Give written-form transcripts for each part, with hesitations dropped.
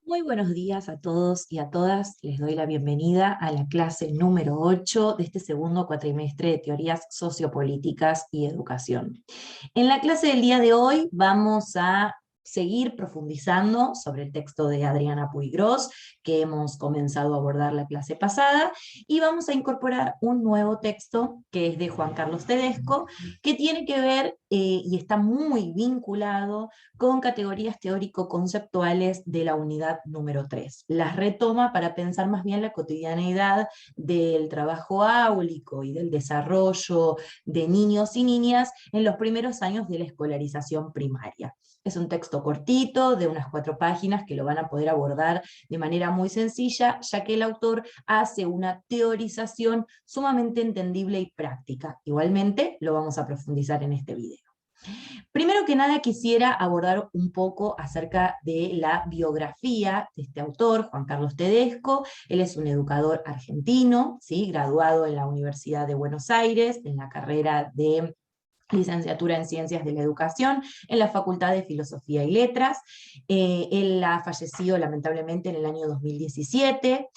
Muy buenos días a todos y a todas. Les doy la bienvenida a la clase número 8 de este segundo cuatrimestre de Teorías Sociopolíticas y Educación. En la clase del día de hoy vamos a seguir profundizando sobre el texto de Adriana Puiggrós, que hemos comenzado a abordar la clase pasada, y vamos a incorporar un nuevo texto que es de Juan Carlos Tedesco, que tiene que ver y está muy vinculado con categorías teórico-conceptuales de la unidad número 3. Las retoma para pensar más bien la cotidianeidad del trabajo áulico y del desarrollo de niños y niñas en los primeros años de la escolarización primaria. Es un texto cortito, de unas 4 páginas, que lo van a poder abordar de manera muy sencilla, ya que el autor hace una teorización sumamente entendible y práctica. Igualmente, lo vamos a profundizar en este video. Primero que nada quisiera abordar un poco acerca de la biografía de este autor, Juan Carlos Tedesco. Él es un educador argentino, ¿sí? Graduado en la Universidad de Buenos Aires, en la carrera de licenciatura en Ciencias de la Educación, en la Facultad de Filosofía y Letras. Él ha fallecido lamentablemente en el año 2017.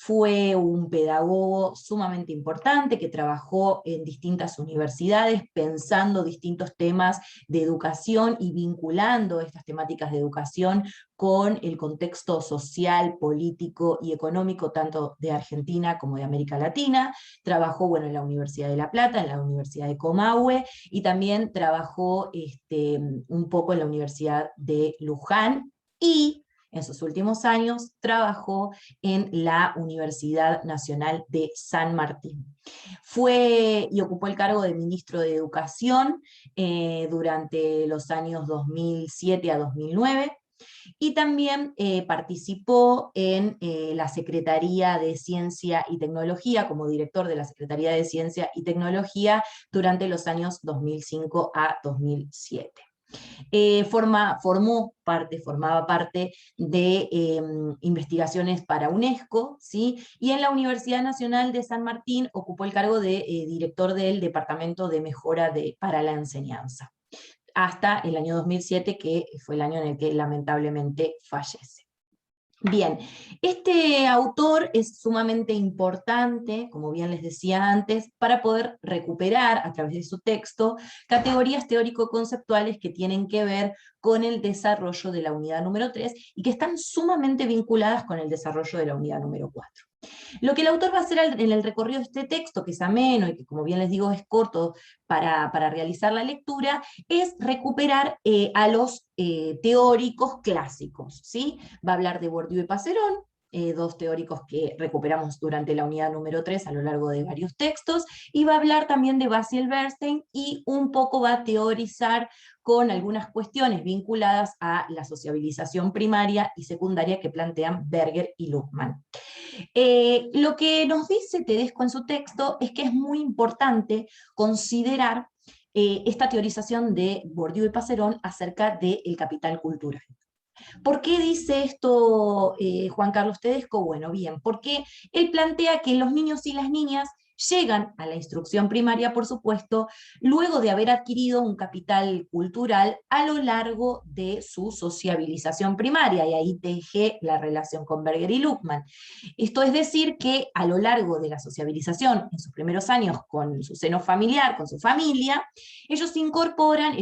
Fue un pedagogo sumamente importante que trabajó en distintas universidades pensando distintos temas de educación y vinculando estas temáticas de educación con el contexto social, político y económico tanto de Argentina como de América Latina. Trabajó en la Universidad de La Plata, en la Universidad de Comahue, y también trabajó un poco en la Universidad de Luján, y en sus últimos años trabajó en la Universidad Nacional de San Martín. Fue y ocupó el cargo de ministro de Educación durante los años 2007 a 2009, y también participó en la Secretaría de Ciencia y Tecnología, como director de la Secretaría de Ciencia y Tecnología durante los años 2005 a 2007. Formaba parte de investigaciones para UNESCO, ¿sí? Y en la Universidad Nacional de San Martín ocupó el cargo de director del Departamento de Mejora para la Enseñanza, hasta el año 2007, que fue el año en el que lamentablemente fallece. Bien, este autor es sumamente importante, como bien les decía antes, para poder recuperar a través de su texto categorías teórico-conceptuales que tienen que ver con el desarrollo de la unidad número 3 y que están sumamente vinculadas con el desarrollo de la unidad número 4. Lo que el autor va a hacer en el recorrido de este texto, que es ameno y que, como bien les digo, es corto para realizar la lectura, es recuperar a los teóricos clásicos, ¿sí? Va a hablar de Bourdieu y Passerón, dos teóricos que recuperamos durante la unidad número 3 a lo largo de varios textos, y va a hablar también de Basil Bernstein, y un poco va a teorizar con algunas cuestiones vinculadas a la sociabilización primaria y secundaria que plantean Berger y Luhmann. Lo que nos dice Tedesco en su texto es que es muy importante considerar esta teorización de Bourdieu y Passerón acerca del capital cultural. ¿Por qué dice esto Juan Carlos Tedesco? Bueno, bien, porque él plantea que los niños y las niñas llegan a la instrucción primaria, por supuesto, luego de haber adquirido un capital cultural a lo largo de su sociabilización primaria, y ahí dejé la relación con Berger y Luhmann. Esto es decir, que a lo largo de la sociabilización, en sus primeros años con su seno familiar, con su familia, ellas incorporan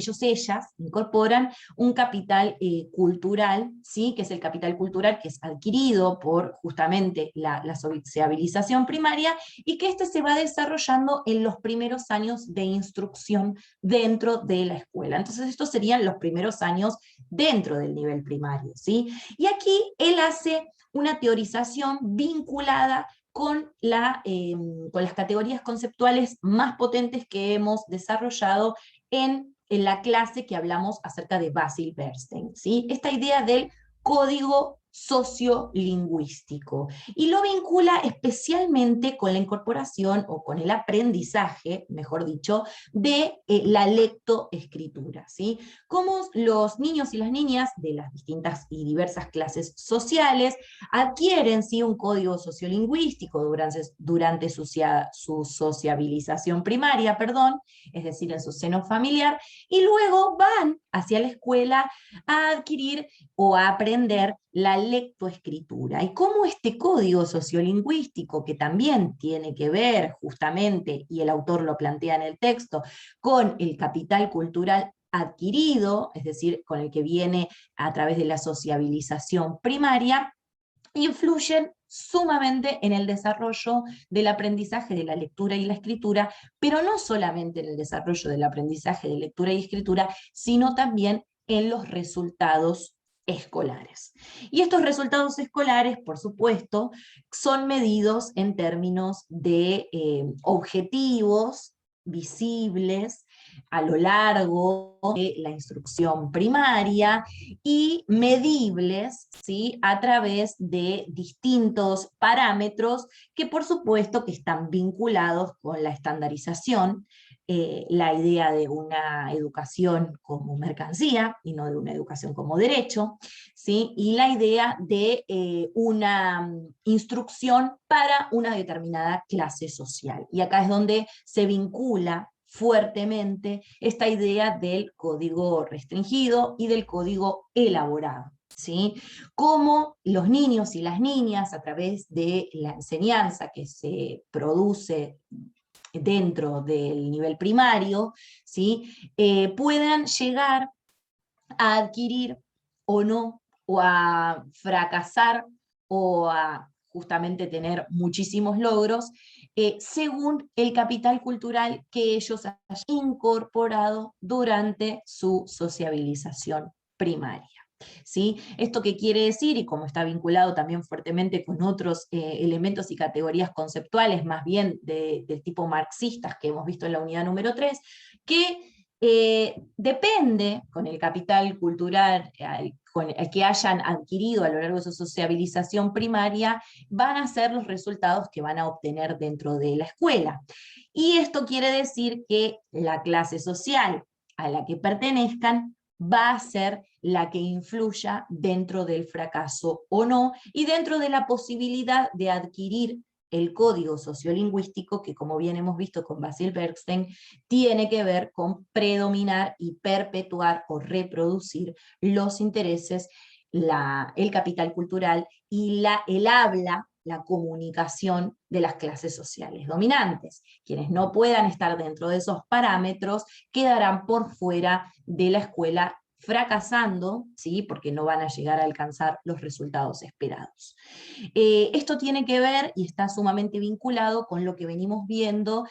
un capital cultural, ¿sí? Que es el capital cultural que es adquirido por justamente la sociabilización primaria, y que se va desarrollando en los primeros años de instrucción dentro de la escuela. Entonces estos serían los primeros años dentro del nivel primario, ¿sí? Y aquí él hace una teorización vinculada con las categorías conceptuales más potentes que hemos desarrollado en la clase que hablamos acerca de Basil Bernstein, ¿sí? Esta idea del código sociolingüístico, y lo vincula especialmente con la incorporación o con el aprendizaje, mejor dicho, de la lectoescritura, ¿sí? Cómo los niños y las niñas de las distintas y diversas clases sociales adquieren, ¿sí?, un código sociolingüístico durante su sociabilización primaria, perdón, es decir, en su seno familiar, y luego van hacia la escuela a adquirir o a aprender la lectoescritura, y cómo este código sociolingüístico, que también tiene que ver justamente, y el autor lo plantea en el texto, con el capital cultural adquirido, es decir, con el que viene a través de la sociabilización primaria, influyen sumamente en el desarrollo del aprendizaje de la lectura y la escritura, pero no solamente en el desarrollo del aprendizaje de lectura y escritura, sino también en los resultados escolares. Y estos resultados escolares, por supuesto, son medidos en términos de objetivos visibles a lo largo de la instrucción primaria y medibles, ¿sí?, a través de distintos parámetros que por supuesto que están vinculados con la estandarización, la idea de una educación como mercancía y no de una educación como derecho, ¿sí?, y la idea de una instrucción para una determinada clase social. Y acá es donde se vincula fuertemente esta idea del código restringido y del código elaborado, ¿sí? Cómo los niños y las niñas, a través de la enseñanza que se produce dentro del nivel primario, ¿sí?, puedan llegar a adquirir o no, o a fracasar, o a justamente tener muchísimos logros, según el capital cultural que ellos hayan incorporado durante su sociabilización primaria. ¿Sí? ¿Esto qué quiere decir? Y como está vinculado también fuertemente con otros elementos y categorías conceptuales, más bien del tipo marxistas que hemos visto en la unidad número 3, que depende con el capital cultural con el que hayan adquirido a lo largo de su sociabilización primaria, van a ser los resultados que van a obtener dentro de la escuela. Y esto quiere decir que la clase social a la que pertenezcan va a ser la que influya dentro del fracaso o no, y dentro de la posibilidad de adquirir el código sociolingüístico, que como bien hemos visto con Basil Bernstein, tiene que ver con predominar y perpetuar o reproducir los intereses, el capital cultural y el habla, la comunicación de las clases sociales dominantes. Quienes no puedan estar dentro de esos parámetros quedarán por fuera de la escuela, fracasando, ¿sí?, porque no van a llegar a alcanzar los resultados esperados. Esto tiene que ver y está sumamente vinculado con lo que venimos viendo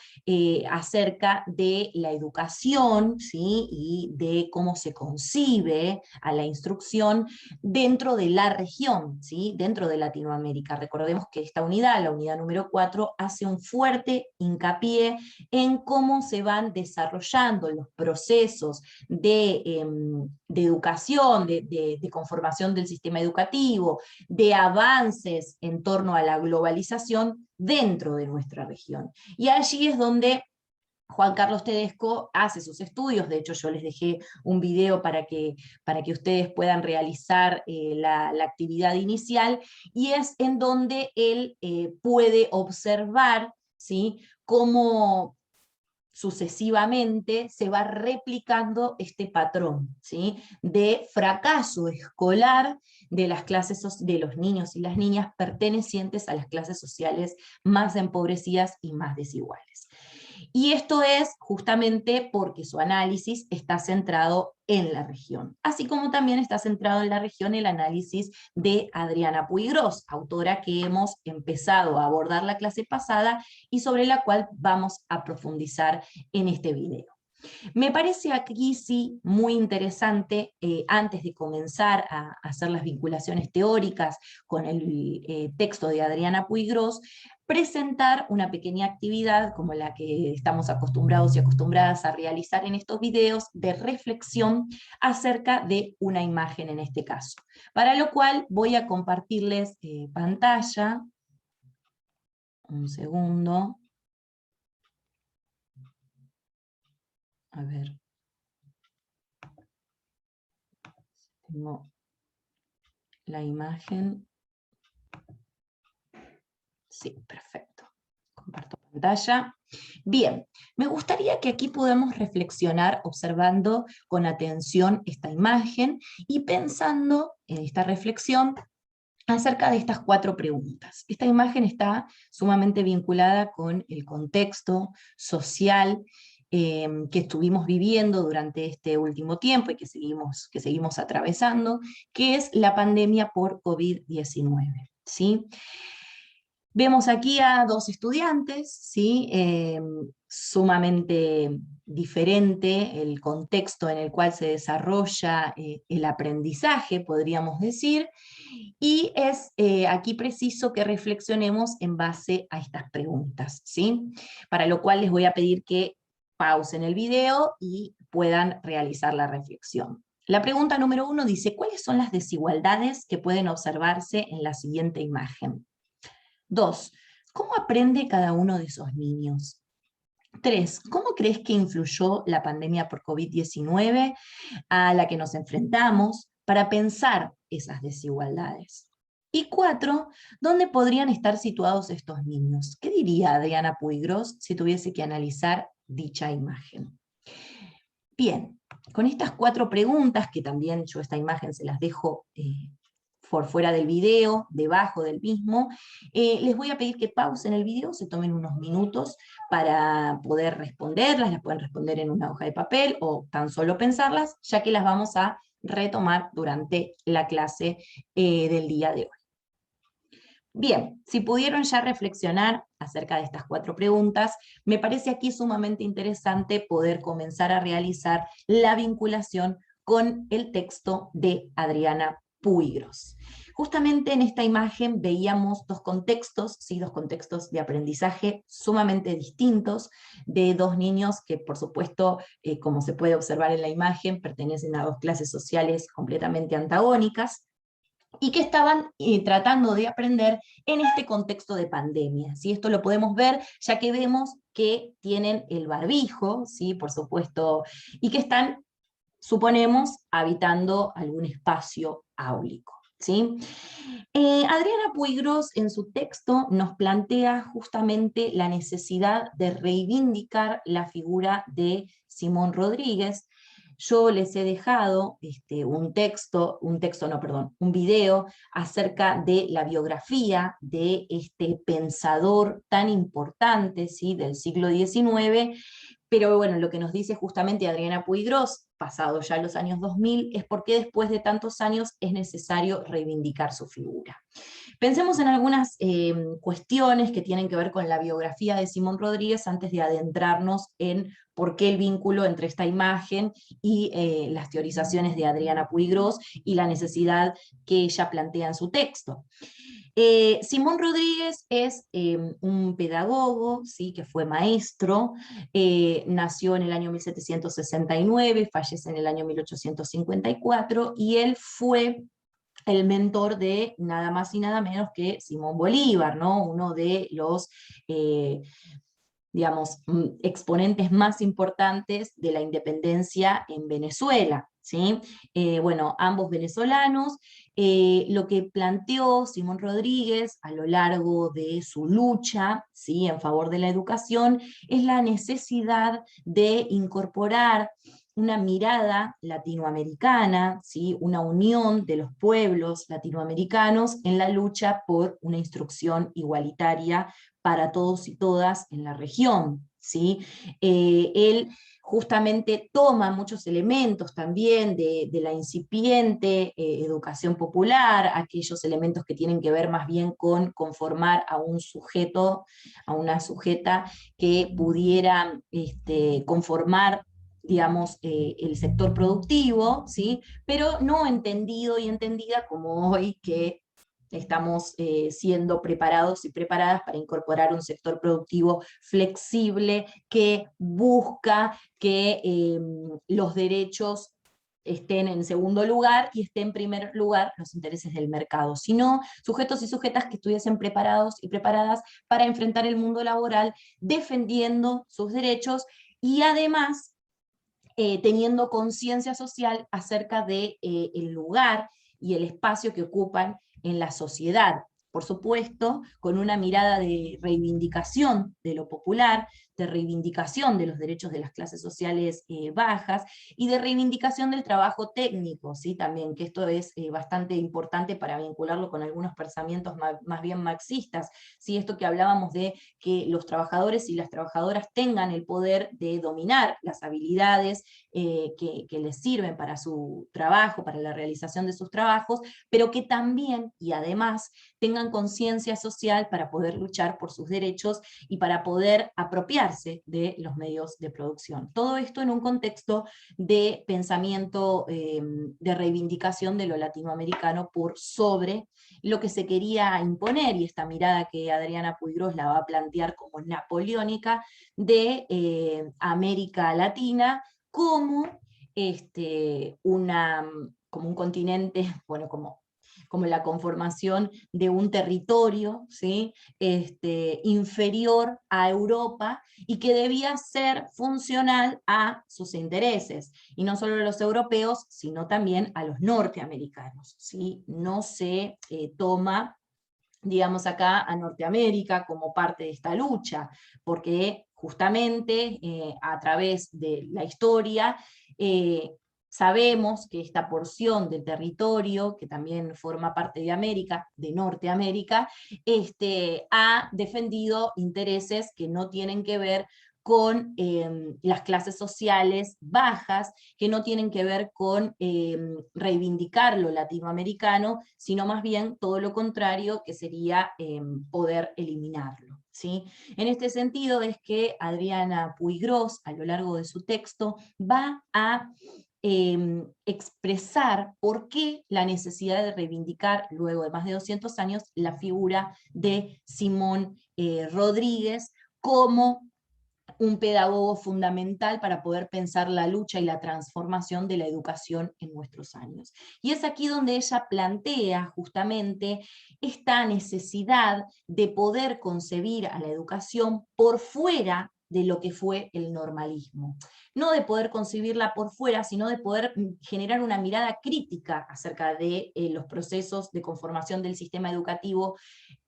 acerca de la educación, ¿sí?, y de cómo se concibe a la instrucción dentro de la región, ¿sí?, dentro de Latinoamérica. Recordemos que esta unidad, la unidad número 4, hace un fuerte hincapié en cómo se van desarrollando los procesos de educación, de conformación del sistema educativo, de avances en torno a la globalización dentro de nuestra región. Y allí es donde Juan Carlos Tedesco hace sus estudios. De hecho yo les dejé un video para que ustedes puedan realizar la actividad inicial, y es en donde él puede observar, ¿sí?, cómo sucesivamente se va replicando este patrón, ¿sí?, de fracaso escolar de las clases de los niños y las niñas pertenecientes a las clases sociales más empobrecidas y más desiguales. Y esto es justamente porque su análisis está centrado en la región, así como también está centrado en la región el análisis de Adriana Puiggrós, autora que hemos empezado a abordar la clase pasada y sobre la cual vamos a profundizar en este video. Me parece aquí sí muy interesante, antes de comenzar a hacer las vinculaciones teóricas con el texto de Adriana Puiggrós, presentar una pequeña actividad como la que estamos acostumbrados y acostumbradas a realizar en estos videos, de reflexión acerca de una imagen en este caso. Para lo cual voy a compartirles pantalla. Un segundo. A ver. Tengo la imagen. Sí, perfecto. Comparto pantalla. Bien, me gustaría que aquí podamos reflexionar observando con atención esta imagen y pensando en esta reflexión acerca de estas 4 preguntas. Esta imagen está sumamente vinculada con el contexto social que estuvimos viviendo durante este último tiempo y que seguimos atravesando, que es la pandemia por COVID-19. ¿Sí? Vemos aquí a 2 estudiantes, ¿sí? Sumamente diferente el contexto en el cual se desarrolla el aprendizaje, podríamos decir, y es aquí preciso que reflexionemos en base a estas preguntas, ¿sí? Para lo cual les voy a pedir que pausen el video y puedan realizar la reflexión. La pregunta número 1 dice, ¿cuáles son las desigualdades que pueden observarse en la siguiente imagen? 2. ¿Cómo aprende cada uno de esos niños? 3. ¿Cómo crees que influyó la pandemia por COVID-19 a la que nos enfrentamos para pensar esas desigualdades? Y 4. ¿Dónde podrían estar situados estos niños? ¿Qué diría Adriana Puigros si tuviese que analizar dicha imagen? Bien, con estas 4 preguntas, que también yo esta imagen se las dejo por fuera del video, debajo del mismo, les voy a pedir que pausen el video, se tomen unos minutos para poder responderlas, las pueden responder en una hoja de papel o tan solo pensarlas, ya que las vamos a retomar durante la clase del día de hoy. Bien, si pudieron ya reflexionar acerca de estas 4 preguntas, me parece aquí sumamente interesante poder comenzar a realizar la vinculación con el texto de Adriana Puigros. Justamente en esta imagen veíamos 2 contextos, ¿sí? 2 contextos de aprendizaje sumamente distintos, de 2 niños que por supuesto, como se puede observar en la imagen, pertenecen a 2 clases sociales completamente antagónicas, y que estaban tratando de aprender en este contexto de pandemia. ¿Sí? Esto lo podemos ver ya que vemos que tienen el barbijo, ¿sí? Por supuesto, y que están, suponemos, habitando algún espacio áulico. ¿Sí? Adriana Puigros en su texto nos plantea justamente la necesidad de reivindicar la figura de Simón Rodríguez. Yo les he dejado un video acerca de la biografía de este pensador tan importante, ¿sí? Del siglo XIX, pero bueno, lo que nos dice justamente Adriana Puigros, pasado ya los años 2000, es por qué después de tantos años es necesario reivindicar su figura. Pensemos en algunas cuestiones que tienen que ver con la biografía de Simón Rodríguez antes de adentrarnos en por qué el vínculo entre esta imagen y las teorizaciones de Adriana Puigros y la necesidad que ella plantea en su texto. Simón Rodríguez es un pedagogo, ¿sí? Que fue maestro, nació en el año 1769, fallece en el año 1854, y él fue el mentor de nada más y nada menos que Simón Bolívar, ¿no? Uno de los digamos, exponentes más importantes de la independencia en Venezuela. ¿Sí? Bueno, ambos venezolanos, lo que planteó Simón Rodríguez a lo largo de su lucha, ¿sí? En favor de la educación, es la necesidad de incorporar una mirada latinoamericana, ¿sí? Una unión de los pueblos latinoamericanos en la lucha por una instrucción igualitaria para todos y todas en la región. ¿Sí? Él justamente toma muchos elementos también de la incipiente educación popular, aquellos elementos que tienen que ver más bien con conformar a un sujeto, a una sujeta que pudiera conformar, digamos, el sector productivo, ¿sí? Pero no entendido y entendida como hoy, que estamos siendo preparados y preparadas para incorporar un sector productivo flexible que busca que los derechos estén en segundo lugar y estén en primer lugar los intereses del mercado, sino sujetos y sujetas que estuviesen preparados y preparadas para enfrentar el mundo laboral defendiendo sus derechos y además teniendo conciencia social acerca de el lugar y el espacio que ocupan en la sociedad. Por supuesto, con una mirada de reivindicación de lo popular, de reivindicación de los derechos de las clases sociales bajas, y de reivindicación del trabajo técnico, ¿sí? También, que esto es bastante importante para vincularlo con algunos pensamientos más bien marxistas, ¿sí? Esto que hablábamos de que los trabajadores y las trabajadoras tengan el poder de dominar las habilidades que les sirven para su trabajo, para la realización de sus trabajos, pero que también y además tengan conciencia social para poder luchar por sus derechos y para poder apropiarse de los medios de producción. Todo esto en un contexto de pensamiento de reivindicación de lo latinoamericano por sobre lo que se quería imponer, y esta mirada que Adriana Puigros la va a plantear como napoleónica, de América Latina como, como un continente, bueno, como la conformación de un territorio, ¿sí? Inferior a Europa, y que debía ser funcional a sus intereses, y no solo a los europeos, sino también a los norteamericanos, ¿sí? No se toma, digamos, acá a Norteamérica como parte de esta lucha, porque justamente a través de la historia sabemos que esta porción del territorio, que también forma parte de América, de Norteamérica, ha defendido intereses que no tienen que ver con las clases sociales bajas, que no tienen que ver con reivindicar lo latinoamericano, sino más bien todo lo contrario, que sería poder eliminarlo, ¿sí? En este sentido es que Adriana Puigros, a lo largo de su texto, va a expresar por qué la necesidad de reivindicar, luego de más de 200 años, la figura de Simón Rodríguez como un pedagogo fundamental para poder pensar la lucha y la transformación de la educación en nuestros años. Y es aquí donde ella plantea justamente esta necesidad de poder concebir a la educación por fuera de lo que fue el normalismo. No de poder concebirla por fuera, sino de poder generar una mirada crítica acerca de los procesos de conformación del sistema educativo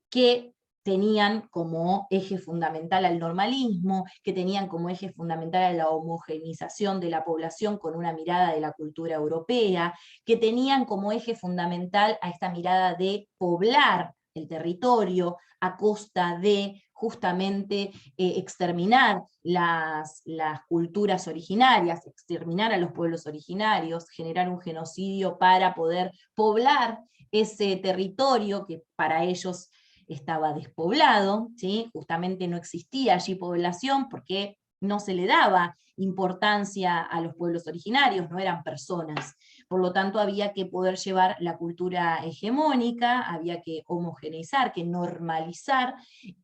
que tenían como eje fundamental al normalismo, que tenían como eje fundamental a la homogeneización de la población con una mirada de la cultura europea, que tenían como eje fundamental a esta mirada de poblar el territorio a costa de justamente exterminar las culturas originarias, exterminar a los pueblos originarios, generar un genocidio para poder poblar ese territorio que para ellos estaba despoblado, ¿sí? Justamente no existía allí población porque no se le daba importancia a los pueblos originarios, no eran personas. Por lo tanto, había que poder llevar la cultura hegemónica, había que homogeneizar, que normalizar,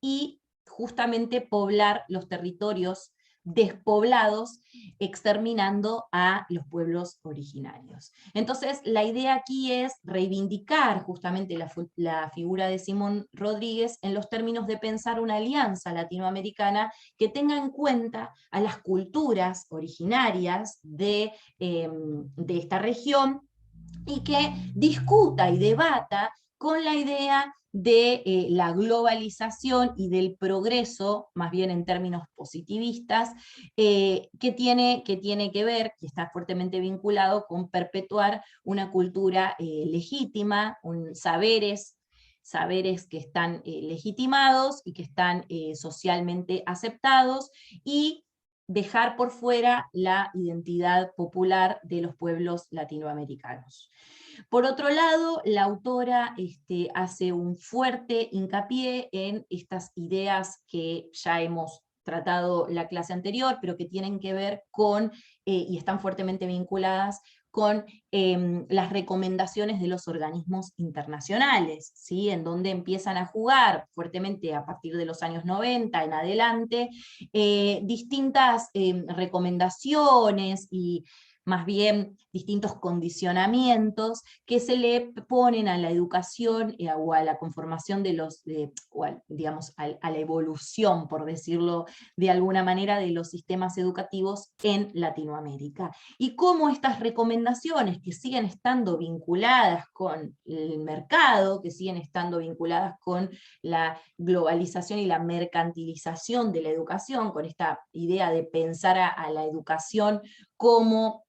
y justamente poblar los territorios despoblados, exterminando a los pueblos originarios. Entonces, la idea aquí es reivindicar justamente la figura de Simón Rodríguez en los términos de pensar una alianza latinoamericana que tenga en cuenta a las culturas originarias de esta región, y que discuta y debata con la idea de la globalización y del progreso, más bien en términos positivistas, que tiene que ver, que está fuertemente vinculado con perpetuar una cultura legítima, saberes que están legitimados y que están socialmente aceptados, y dejar por fuera la identidad popular de los pueblos latinoamericanos. Por otro lado, la autora hace un fuerte hincapié en estas ideas que ya hemos tratado la clase anterior, pero que tienen que ver con, y están fuertemente vinculadas con las recomendaciones de los organismos internacionales, ¿sí? En donde empiezan a jugar fuertemente a partir de los años 90 en adelante, distintas recomendaciones y más bien distintos condicionamientos que se le ponen a la educación o a la conformación de digamos, a la evolución, por decirlo de alguna manera, de los sistemas educativos en Latinoamérica. Y cómo estas recomendaciones que siguen estando vinculadas con el mercado, que siguen estando vinculadas con la globalización y la mercantilización de la educación, con esta idea de pensar a la educación como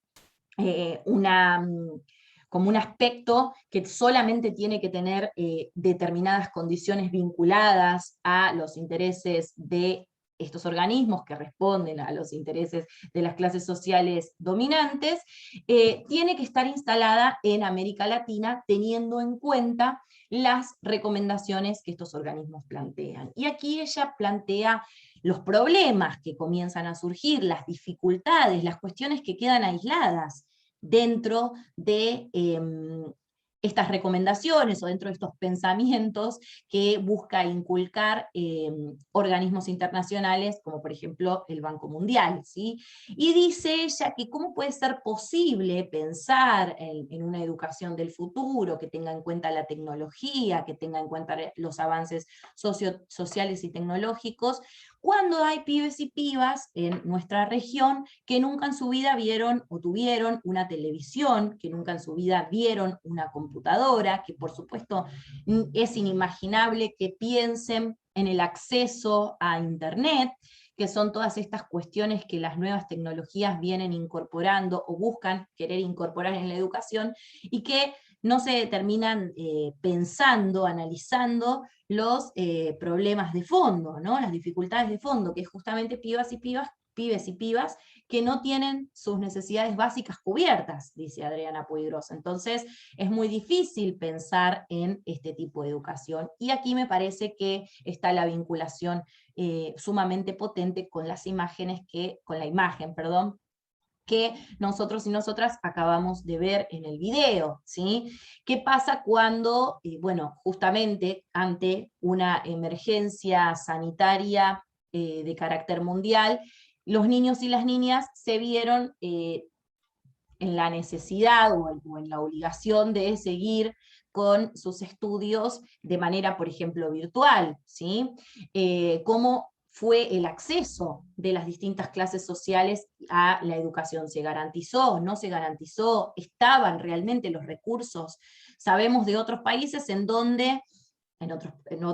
como un aspecto que solamente tiene que tener determinadas condiciones vinculadas a los intereses de estos organismos que responden a los intereses de las clases sociales dominantes, tiene que estar instalada en América Latina teniendo en cuenta las recomendaciones que estos organismos plantean. Y aquí ella plantea los problemas que comienzan a surgir, las dificultades, las cuestiones que quedan aisladas dentro de estas recomendaciones o dentro de estos pensamientos que busca inculcar organismos internacionales, como por ejemplo el Banco Mundial, ¿sí? Y dice ella que cómo puede ser posible pensar en una educación del futuro que tenga en cuenta la tecnología, que tenga en cuenta los avances sociales y tecnológicos, cuando hay pibes y pibas en nuestra región que nunca en su vida vieron o tuvieron una televisión, que nunca en su vida vieron una computadora, que por supuesto es inimaginable que piensen en el acceso a Internet, que son todas estas cuestiones que las nuevas tecnologías vienen incorporando o buscan querer incorporar en la educación, y que no se terminan pensando, analizando los problemas de fondo, ¿no? Las dificultades de fondo, que es justamente pibes y pibas que no tienen sus necesidades básicas cubiertas, dice Adriana Puigros. Entonces es muy difícil pensar en este tipo de educación. Y aquí me parece que está la vinculación sumamente potente con las imágenes con la imagen, perdón, que nosotros y nosotras acabamos de ver en el video, ¿sí? ¿Qué pasa cuando, bueno, justamente ante una emergencia sanitaria de carácter mundial, los niños y las niñas se vieron en la necesidad o en la obligación de seguir con sus estudios de manera, por ejemplo, virtual, ¿sí? ¿Cómo fue el acceso de las distintas clases sociales a la educación? ¿Se garantizó? ¿No se garantizó? ¿Estaban realmente los recursos? Sabemos de otros países en donde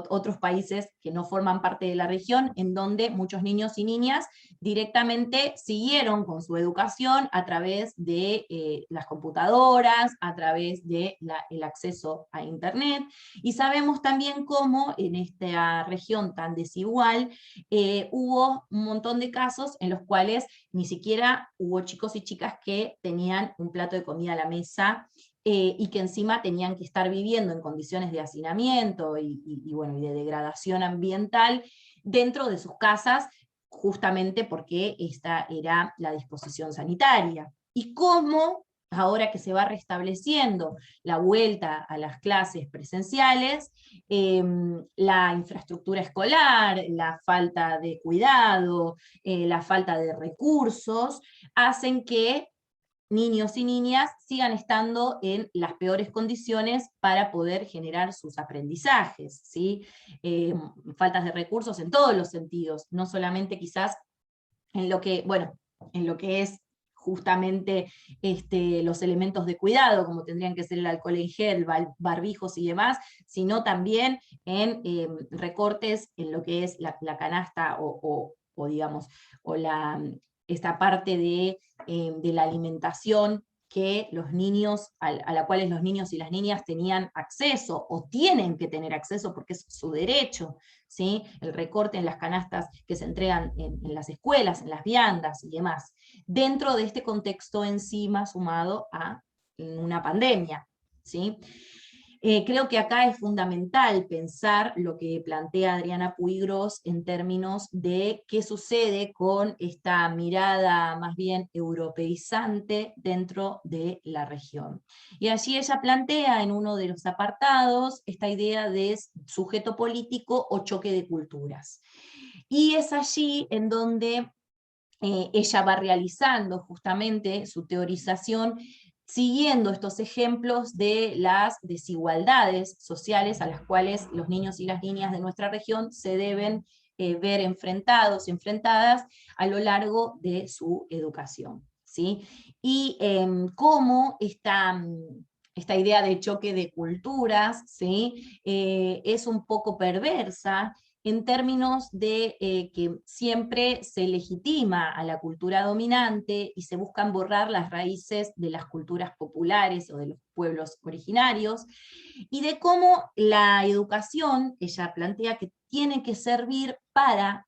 otros países que no forman parte de la región, en donde muchos niños y niñas directamente siguieron con su educación a través de las computadoras, a través del acceso a Internet, y sabemos también cómo en esta región tan desigual hubo un montón de casos en los cuales ni siquiera hubo chicos y chicas que tenían un plato de comida a la mesa, y que encima tenían que estar viviendo en condiciones de hacinamiento bueno, y de degradación ambiental dentro de sus casas, justamente porque esta era la disposición sanitaria. Y cómo, ahora que se va restableciendo la vuelta a las clases presenciales, la infraestructura escolar, la falta de cuidado, la falta de recursos, hacen que niños y niñas sigan estando en las peores condiciones para poder generar sus aprendizajes, ¿sí? Faltas de recursos en todos los sentidos, no solamente quizás en lo que, bueno, en lo que es justamente los elementos de cuidado, como tendrían que ser el alcohol en gel, barbijos y demás, sino también en recortes en lo que es la canasta o digamos, o esta parte de la alimentación que los niños, a la cual los niños y las niñas tenían acceso, o tienen que tener acceso porque es su derecho, ¿sí? El recorte en las canastas que se entregan en las escuelas, en las viandas y demás, dentro de este contexto encima sumado a una pandemia, ¿sí? Creo que acá es fundamental pensar lo que plantea Adriana Puigros en términos de qué sucede con esta mirada más bien europeizante dentro de la región. Y allí ella plantea en uno de los apartados esta idea de sujeto político o choque de culturas. Y es allí en donde ella va realizando justamente su teorización siguiendo estos ejemplos de las desigualdades sociales a las cuales los niños y las niñas de nuestra región se deben ver enfrentados, enfrentadas a lo largo de su educación, ¿sí? Y cómo esta idea de choque de culturas, ¿sí? Es un poco perversa, en términos de que siempre se legitima a la cultura dominante y se buscan borrar las raíces de las culturas populares o de los pueblos originarios, y de cómo la educación, ella plantea que tiene que servir para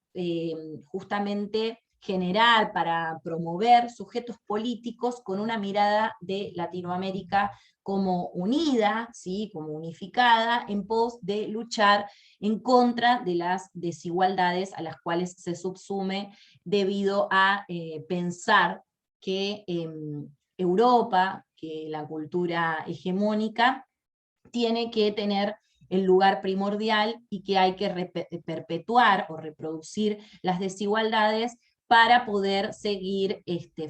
justamente generar, para promover sujetos políticos con una mirada de Latinoamérica como unida, ¿sí? Como unificada, en pos de luchar en contra de las desigualdades a las cuales se subsume debido a pensar que Europa, que la cultura hegemónica, tiene que tener el lugar primordial y que hay que perpetuar o reproducir las desigualdades para poder seguir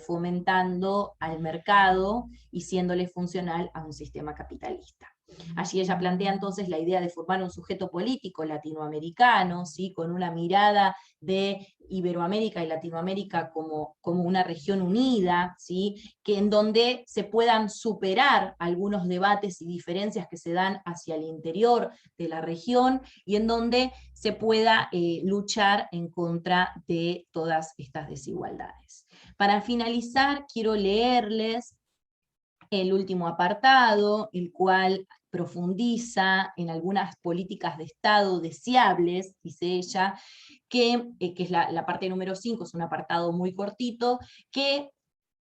fomentando al mercado y siéndole funcional a un sistema capitalista. Allí ella plantea entonces la idea de formar un sujeto político latinoamericano, ¿sí? Con una mirada de Iberoamérica y Latinoamérica como una región unida, ¿sí? Que en donde se puedan superar algunos debates y diferencias que se dan hacia el interior de la región, y en donde se pueda luchar en contra de todas estas desigualdades. Para finalizar, quiero leerles el último apartado, el cual profundiza en algunas políticas de Estado deseables, dice ella, que es la parte número 5, es un apartado muy cortito, que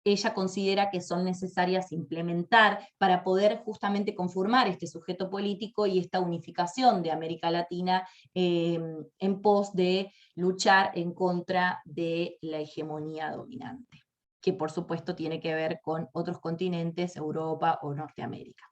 ella considera que son necesarias implementar para poder justamente conformar este sujeto político y esta unificación de América Latina en pos de luchar en contra de la hegemonía dominante, que por supuesto tiene que ver con otros continentes, Europa o Norteamérica.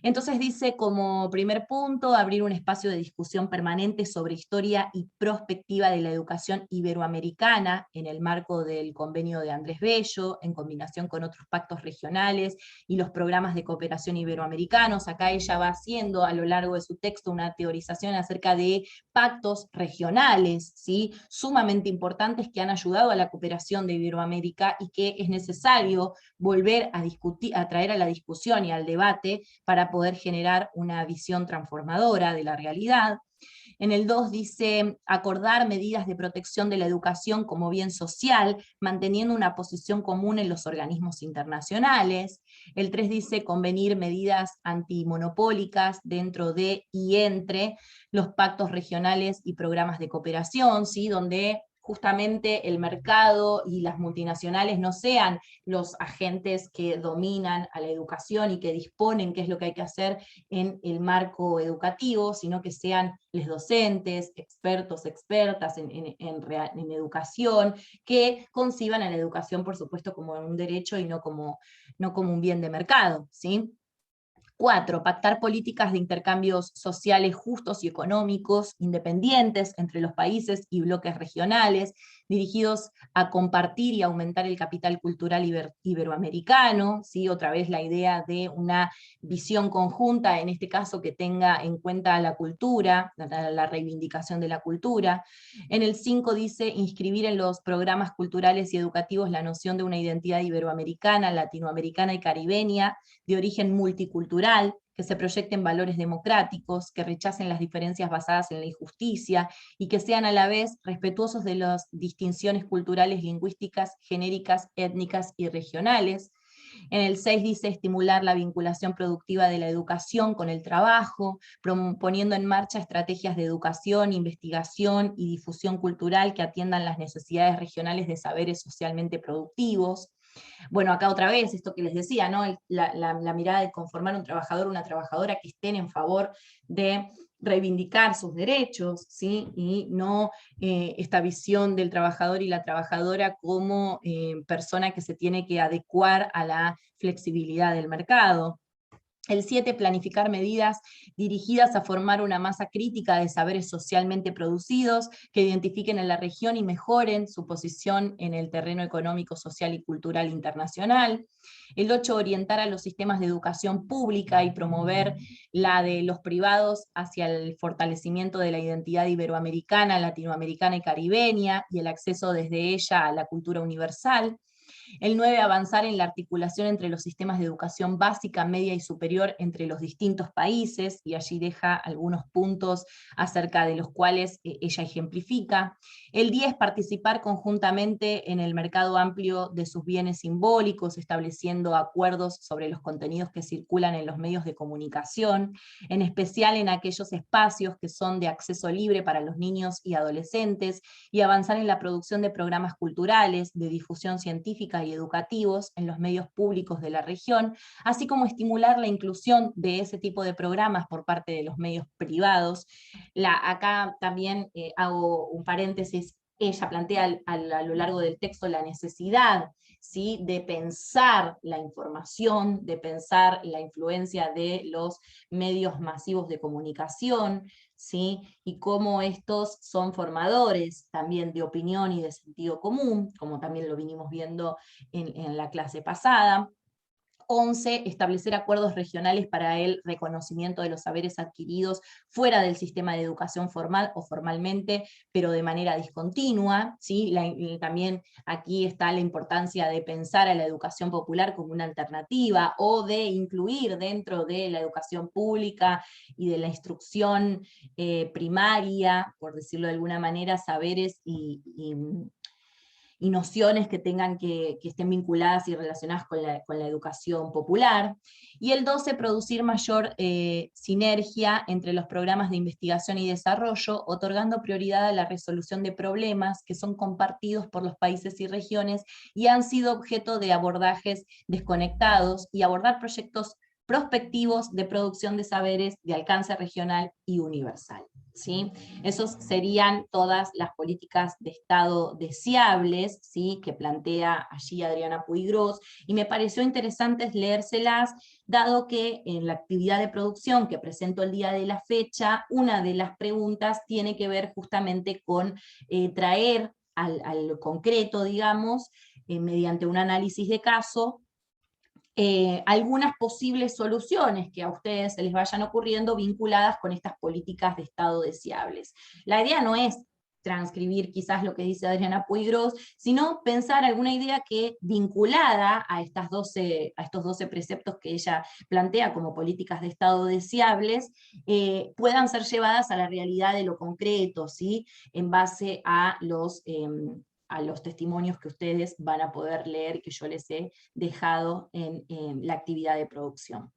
Entonces dice, como primer punto, abrir un espacio de discusión permanente sobre historia y prospectiva de la educación iberoamericana en el marco del convenio de Andrés Bello, en combinación con otros pactos regionales y los programas de cooperación iberoamericanos. Acá ella va haciendo a lo largo de su texto una teorización acerca de pactos regionales, ¿sí? Sumamente importantes que han ayudado a la cooperación de Iberoamérica y que es necesario volver a discutir, a traer a la discusión y al debate para poder generar una visión transformadora de la realidad. En el 2 dice acordar medidas de protección de la educación como bien social, manteniendo una posición común en los organismos internacionales. El 3 dice convenir medidas antimonopólicas dentro de y entre los pactos regionales y programas de cooperación, ¿sí? Donde justamente el mercado y las multinacionales no sean los agentes que dominan a la educación y que disponen qué es lo que hay que hacer en el marco educativo, sino que sean los docentes, expertos, expertas en educación, que conciban a la educación, por supuesto, como un derecho y no como un bien de mercado, ¿sí? 4. Pactar políticas de intercambios sociales justos y económicos independientes entre los países y bloques regionales, dirigidos a compartir y aumentar el capital cultural iberoamericano, ¿sí? Otra vez la idea de una visión conjunta, en este caso que tenga en cuenta la cultura, la reivindicación de la cultura. En el 5 dice inscribir en los programas culturales y educativos la noción de una identidad iberoamericana, latinoamericana y caribeña, de origen multicultural, que se proyecten valores democráticos, que rechacen las diferencias basadas en la injusticia y que sean a la vez respetuosos de las distinciones culturales, lingüísticas, genéricas, étnicas y regionales. En el 6 dice estimular la vinculación productiva de la educación con el trabajo, poniendo en marcha estrategias de educación, investigación y difusión cultural que atiendan las necesidades regionales de saberes socialmente productivos. Bueno, acá otra vez, esto que les decía, ¿no? La mirada de conformar un trabajador, una trabajadora que estén en favor de reivindicar sus derechos, ¿sí? Y no esta visión del trabajador y la trabajadora como persona que se tiene que adecuar a la flexibilidad del mercado. El 7, planificar medidas dirigidas a formar una masa crítica de saberes socialmente producidos que identifiquen a la región y mejoren su posición en el terreno económico, social y cultural internacional. El 8, orientar a los sistemas de educación pública y promover la de los privados hacia el fortalecimiento de la identidad iberoamericana, latinoamericana y caribeña, y el acceso desde ella a la cultura universal. El 9, avanzar en la articulación entre los sistemas de educación básica, media y superior entre los distintos países, y allí deja algunos puntos acerca de los cuales ella ejemplifica. El 10, participar conjuntamente en el mercado amplio de sus bienes simbólicos, estableciendo acuerdos sobre los contenidos que circulan en los medios de comunicación, en especial en aquellos espacios que son de acceso libre para los niños y adolescentes, y avanzar en la producción de programas culturales, de difusión científica y educativos en los medios públicos de la región, así como estimular la inclusión de ese tipo de programas por parte de los medios privados. Acá también hago un paréntesis, ella plantea a lo largo del texto la necesidad, ¿sí?, de pensar la información, de pensar la influencia de los medios masivos de comunicación, ¿sí?, y cómo estos son formadores también de opinión y de sentido común, como también lo vinimos viendo en la clase pasada. 11, establecer acuerdos regionales para el reconocimiento de los saberes adquiridos fuera del sistema de educación formal o formalmente, pero de manera discontinua, ¿sí? También aquí está la importancia de pensar a la educación popular como una alternativa, o de incluir dentro de la educación pública y de la instrucción primaria, por decirlo de alguna manera, saberes y nociones que que estén vinculadas y relacionadas con la educación popular. Y el 12, producir mayor sinergia entre los programas de investigación y desarrollo, otorgando prioridad a la resolución de problemas que son compartidos por los países y regiones y han sido objeto de abordajes desconectados, y abordar proyectos prospectivos de producción de saberes de alcance regional y universal. ¿Sí? Esas serían todas las políticas de Estado deseables, ¿sí?, que plantea allí Adriana Puiggrós, y me pareció interesante leérselas, dado que en la actividad de producción que presento el día de la fecha, una de las preguntas tiene que ver justamente con traer al concreto, digamos, mediante un análisis de caso, algunas posibles soluciones que a ustedes se les vayan ocurriendo vinculadas con estas políticas de Estado deseables. La idea no es transcribir quizás lo que dice Adriana Puiggrós, sino pensar alguna idea que, vinculada a estos 12 preceptos que ella plantea como políticas de Estado deseables, puedan ser llevadas a la realidad de lo concreto, ¿sí?, en base a los testimonios que ustedes van a poder leer, que yo les he dejado en la actividad de producción.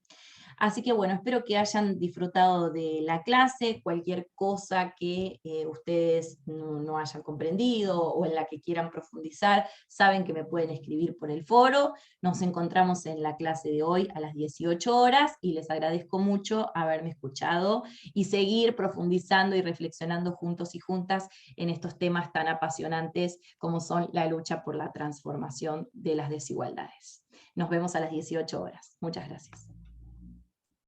Así que bueno, espero que hayan disfrutado de la clase. Cualquier cosa que ustedes no hayan comprendido o en la que quieran profundizar, saben que me pueden escribir por el foro. Nos encontramos en la clase de hoy a las 18 horas y les agradezco mucho haberme escuchado y seguir profundizando y reflexionando juntos y juntas en estos temas tan apasionantes como son la lucha por la transformación de las desigualdades. Nos vemos a las 18 horas. Muchas gracias.